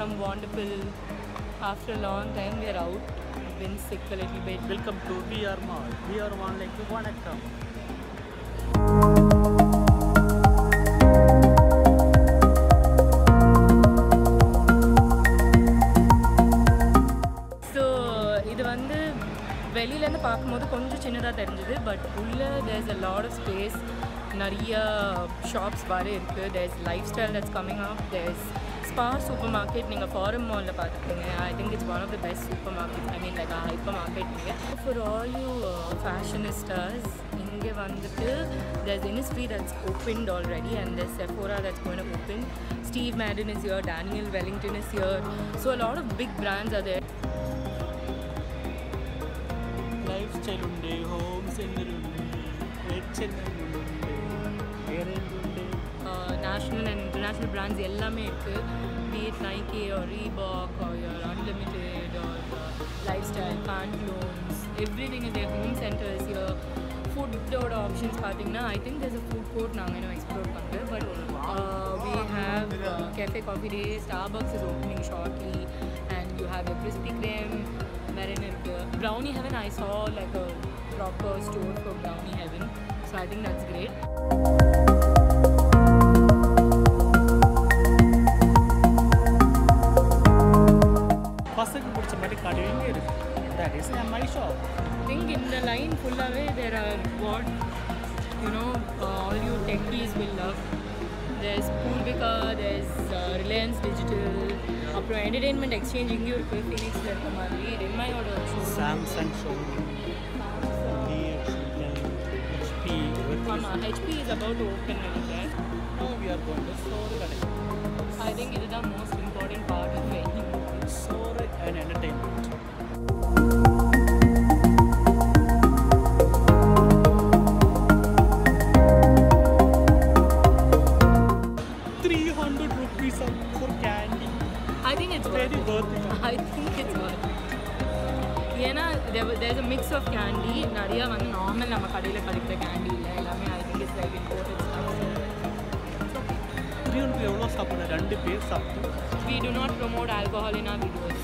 from Wandouple. After a long time, we are out. We've been sick a little bit. Welcome to VR Mall. VR Mall like Vanakkam. So, இது வந்து வெளியில இருந்து பாக்கும்போது கொஞ்சம் சின்னதா தெரிஞ்சது, but உள்ள there's a lot of space. நிறைய shops பாரு இருக்கு. There's lifestyle that's coming up. There's Spa supermarket. நீங்க Forum Mall ல பாத்துட்டீங்க. I think it's one of the best supermarkets. I mean like a hypermarket here. For all you fashionistas, இங்க வந்துட்டு there's Innisfree that's opened already and there's Sephora that's going to open. Steve Madden is here. Daniel Wellington is here. So a lot of big brands are there. Lifestyle unde, home center unde, Chennai unde, national and international brands ellame irukku, be it Nike or Reebok or your Unlimited or Lifestyle, Pantaloons, everything is there. Home center is here. Food options pathina, I think there's a food court naanga eno explore pandren, but we have Cafe Coffee Day. Starbucks is opening shortly and you have a Krispy Kreme. Brownie Heaven, I saw like a proper store for Brownie Heaven, so I think that's great. That is my shop. I think in the line full away there are what all you techies will love. There's Poolvika, there's Reliance Digital, apro entertainment exchange inge irukku Phoenix la irukka madri Remai oda showroom, Samsung showroom, HP is about to open nenikken. Now we are going to store kadai. I think it is the most important part of any movie. Store and entertainment. For candy. I think it's very worth it. I think it's worth it. There's a mix of candy. Nariya vandu normal nama kadiyila kadikra candy illa ellame I think it's like imported stuff. So 300 evlo saapudha rendu per saaptu. We do not promote alcohol in our videos.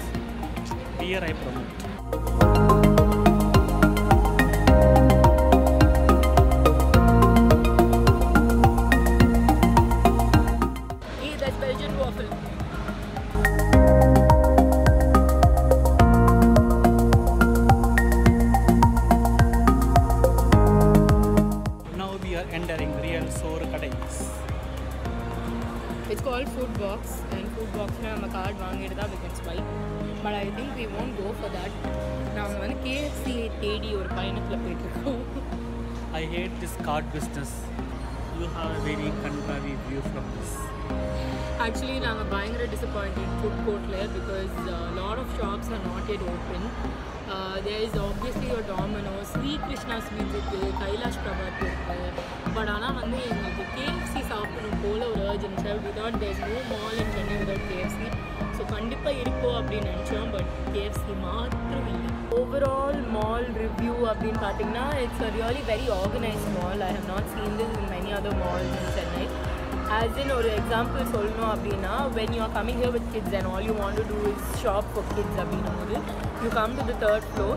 Beer I promote. Entering real store kadais. It's called Food Box, and Food Box na nama card vaangidha we can swipe, but I think we won't go for that. Naanga vandu KFC thedi or payanathula poitirukkom. I hate this card business. You have a very contrary view from this. Actually naanga bayangara disappointed food court la because a lot of shops are not yet open. There is obviously your Domino's, Sri Krishna Sweets irukku, Kailash Prabhat irukku, but ana vandu engalukku KFC saapidum pola or urgency. We thought there's no mall in Chennai without KFC, so kandipa irukko appdi nenachom, but KFC maatram illa. Overall mall review appdin pathina, it's a really very organized mall. I have not seen this in many other malls in Chennai. As in ஒரு example சொல்லணும் அப்படின்னா, when you are coming here with kids and all you want to do is shop for kids அப்படின்னும்போது, you come to the third floor,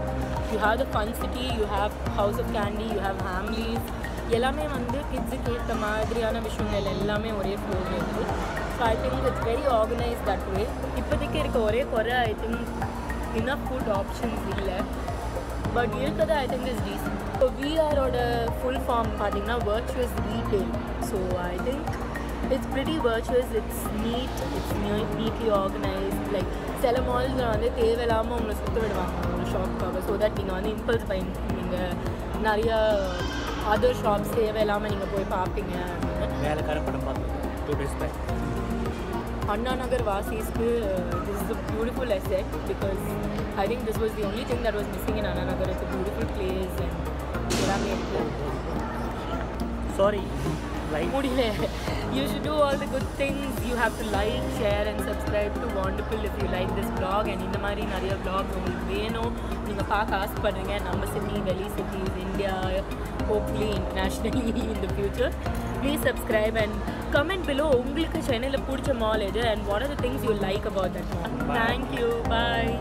you have the Fun City, you have House of Candy, you have Hamleys, எல்லாமே வந்து கிட்ஸுக்கு ஏற்ற மாதிரியான விஷயங்கள் எல்லாமே ஒரே ஃப்ளோரில் இருக்குது. So I think it's very organise that way. இப்போதைக்கு இருக்க ஒரே குறை I think enough food options இல்லை, பட் இருக்கிறது I think is decent. So விஆரோட ஃபுல் ஃபார்ம் பார்த்தீங்கன்னா virtuous retail. So I think it's pretty virtuous, it's neat, it's neatly organized. Like சில மால்ஸில் வந்து தேவையில்லாமல் உங்களை சுற்ற விடுவாங்க ஒரு ஷாப்புக்காக, ஸோ தட் நீங்கள் வந்து இம்பல்ஸ் பைன் நீங்கள் நிறையா அதர் ஷாப்ஸ் தேவையில்லாமல் நீங்கள் போய் பார்ப்பீங்க அப்படின்னு. வேலைக்கார படம் பார்த்தோம் 2 days back. Anna Nagar Vasisku, this is a beautiful asset because I think this was the only thing that was missing in Anna Nagar. It's a beautiful place and sorry. Like. You should do all the good things. You have to like, share and subscribe to Wandouple if you like this vlog. And in the mari nariya vlogs ungalku venum neenga paaka aaspadringa நம்ம city, Delhi cities, India, hopefully internationally in the future. Please subscribe and comment below உங்களுக்கு சென்னையில் பிடிச்ச mall எது and what are the things you like about that mall. Bye. Thank you. Bye.